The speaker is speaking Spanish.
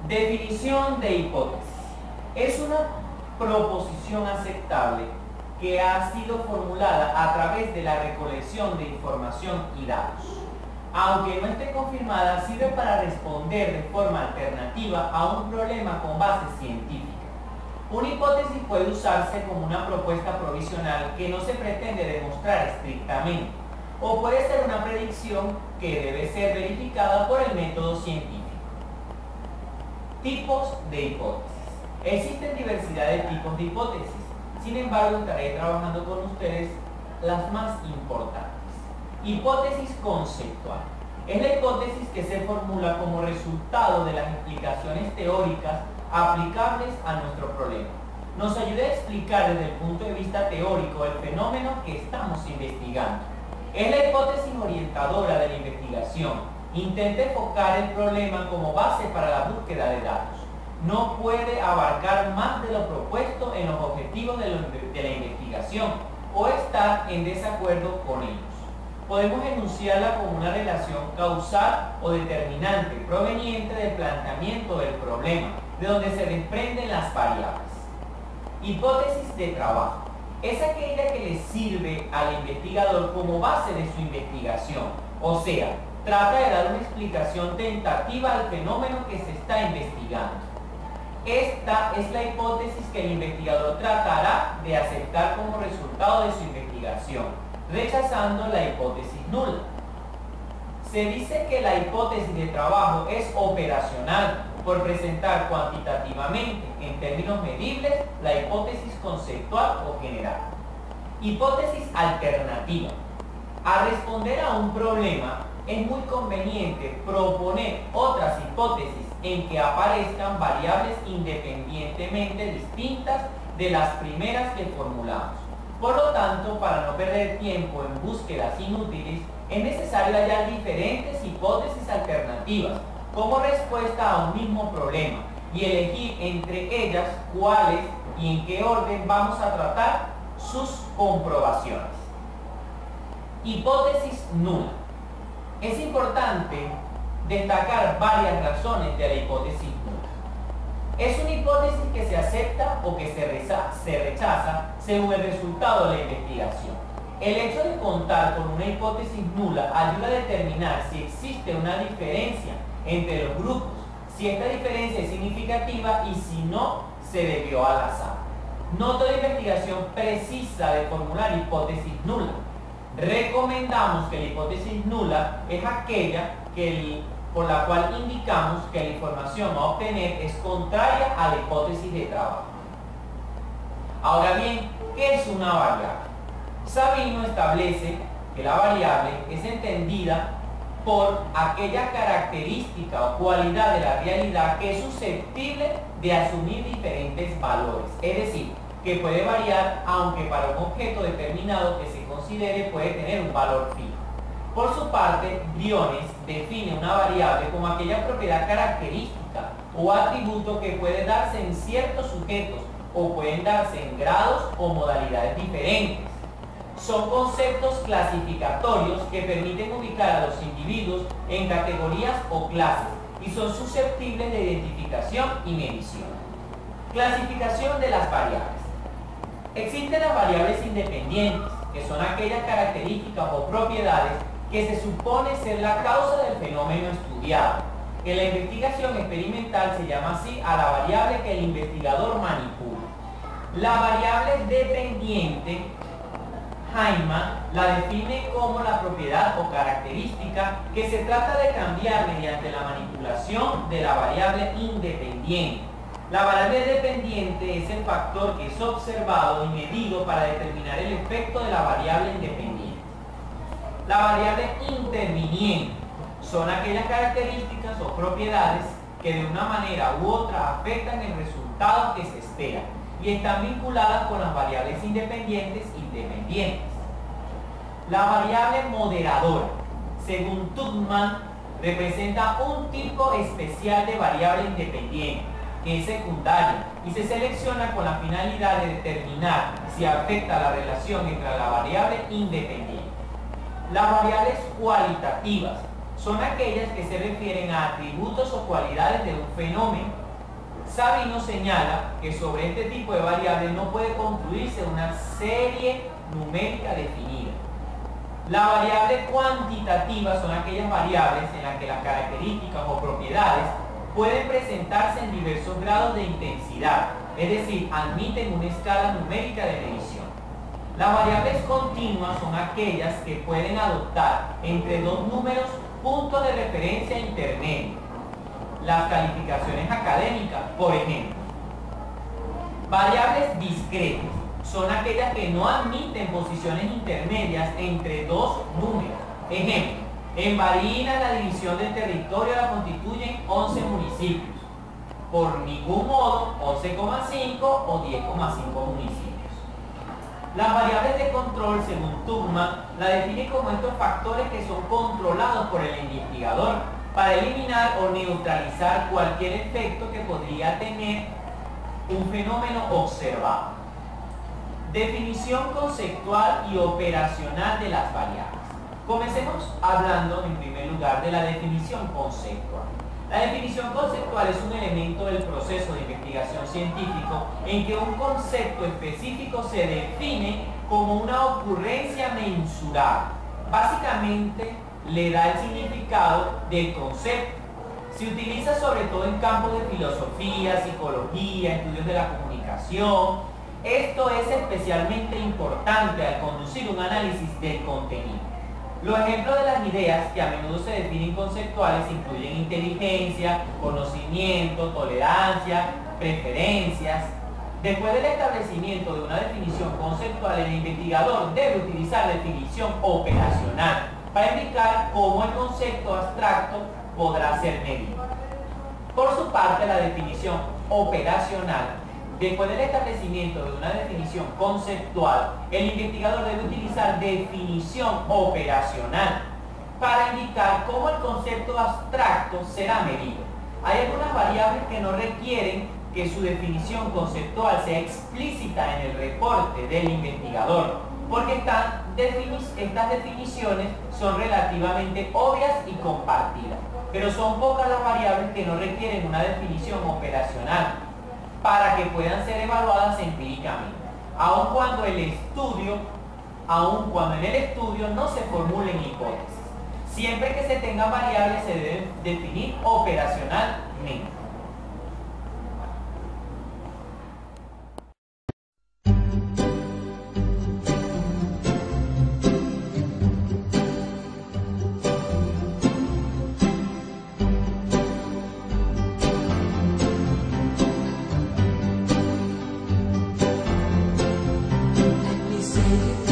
Definición de hipótesis. Es una proposición aceptable que ha sido formulada a través de la recolección de información y datos. Aunque no esté confirmada, sirve para responder de forma alternativa a un problema con base científica. Una hipótesis puede usarse como una propuesta provisional que no se pretende demostrar estrictamente, o puede ser una predicción que debe ser verificada por el método científico. Tipos de hipótesis. Existen diversidad de tipos de hipótesis, sin embargo estaré trabajando con ustedes las más importantes. Hipótesis conceptual. Es la hipótesis que se formula como resultado de las explicaciones teóricas aplicables a nuestro problema. Nos ayuda a explicar desde el punto de vista teórico el fenómeno que estamos investigando. Es la hipótesis orientadora de la investigación. Intenta enfocar el problema como base para la búsqueda de datos. No puede abarcar más de lo propuesto en los objetivos de la investigación o estar en desacuerdo con ellos. Podemos enunciarla como una relación causal o determinante proveniente del planteamiento del problema, de donde se desprenden las variables. Hipótesis de trabajo. Es aquella que le sirve al investigador como base de su investigación, o sea, trata de dar una explicación tentativa al fenómeno que se está investigando. Esta es la hipótesis que el investigador tratará de aceptar como resultado de su investigación, rechazando la hipótesis nula. Se dice que la hipótesis de trabajo es operacional por presentar cuantitativamente, en términos medibles, la hipótesis conceptual o general. Hipótesis alternativa. Al responder a un problema, es muy conveniente proponer otras hipótesis en que aparezcan variables independientemente distintas de las primeras que formulamos. Por lo tanto, para no perder tiempo en búsquedas inútiles, es necesario hallar diferentes hipótesis alternativas como respuesta a un mismo problema y elegir entre ellas cuáles y en qué orden vamos a tratar sus comprobaciones. Hipótesis nula. Es importante destacar varias razones de la hipótesis nula. Es una hipótesis que se acepta o que se rechaza según el resultado de la investigación. El hecho de contar con una hipótesis nula ayuda a determinar si existe una diferencia entre los grupos, si esta diferencia es significativa y si no se debió al azar. No toda investigación precisa de formular hipótesis nula. Recomendamos que la hipótesis nula es aquella por la cual indicamos que la información a obtener es contraria a la hipótesis de trabajo. Ahora bien, ¿qué es una variable? Sabino establece que la variable es entendida por aquella característica o cualidad de la realidad que es susceptible de asumir diferentes valores, es decir, que puede variar aunque para un objeto determinado que se considere puede tener un valor fijo. Por su parte, Briones define una variable como aquella propiedad característica o atributo que puede darse en ciertos sujetos o pueden darse en grados o modalidades diferentes. Son conceptos clasificatorios que permiten ubicar a los individuos en categorías o clases y son susceptibles de identificación y medición. Clasificación de las variables. Existen las variables independientes, que son aquellas características o propiedades que se supone ser la causa del fenómeno estudiado. En la investigación experimental se llama así a la variable que el investigador manipula. La variable dependiente, Hyman la define como la propiedad o característica que se trata de cambiar mediante la manipulación de la variable independiente. La variable dependiente es el factor que es observado y medido para determinar el efecto de la variable independiente. La variable interviniente son aquellas características o propiedades que de una manera u otra afectan el resultado que se espera y están vinculadas con las variables independientes y dependientes. La variable moderadora, según Tubman, representa un tipo especial de variable independiente, que es secundaria, y se selecciona con la finalidad de determinar si afecta la relación entre la variable independiente. Las variables cualitativas son aquellas que se refieren a atributos o cualidades de un fenómeno. Sabino señala que sobre este tipo de variables no puede construirse una serie numérica definida. Las variables cuantitativas son aquellas variables en las que las características o propiedades pueden presentarse en diversos grados de intensidad, es decir, admiten una escala numérica de medición. Las variables continuas son aquellas que pueden adoptar entre dos números puntos de referencia intermedios. Las calificaciones académicas, por ejemplo. Variables discretas son aquellas que no admiten posiciones intermedias entre dos números. Ejemplo, en Barinas la división del territorio la constituyen 11 municipios. Por ningún modo 11,5 o 10,5 municipios. Las variables de control, según Tubman, la define como estos factores que son controlados por el investigador para eliminar o neutralizar cualquier efecto que podría tener un fenómeno observado. Definición conceptual y operacional de las variables. Comencemos hablando en primer lugar de la definición conceptual. La definición conceptual es un elemento del proceso de investigación científico en que un concepto específico se define como una ocurrencia mensurable. Básicamente le da el significado del concepto. Se utiliza sobre todo en campos de filosofía, psicología, estudios de la comunicación. Esto es especialmente importante al conducir un análisis del contenido. Los ejemplos de las ideas que a menudo se definen conceptuales incluyen inteligencia, conocimiento, tolerancia, preferencias. Después del establecimiento de una definición conceptual, el investigador debe utilizar definición operacional para indicar cómo el concepto abstracto podrá ser medido. Por su parte, la definición operacional, después del establecimiento de una definición conceptual, el investigador debe utilizar definición operacional para indicar cómo el concepto abstracto será medido. Hay algunas variables que no requieren que su definición conceptual sea explícita en el reporte del investigador, porque estas definiciones son relativamente obvias y compartidas, pero son pocas las variables que no requieren una definición operacional para que puedan ser evaluadas empíricamente, aun cuando en el estudio no se formulen hipótesis. Siempre que se tengan variables se deben definir operacionalmente. Say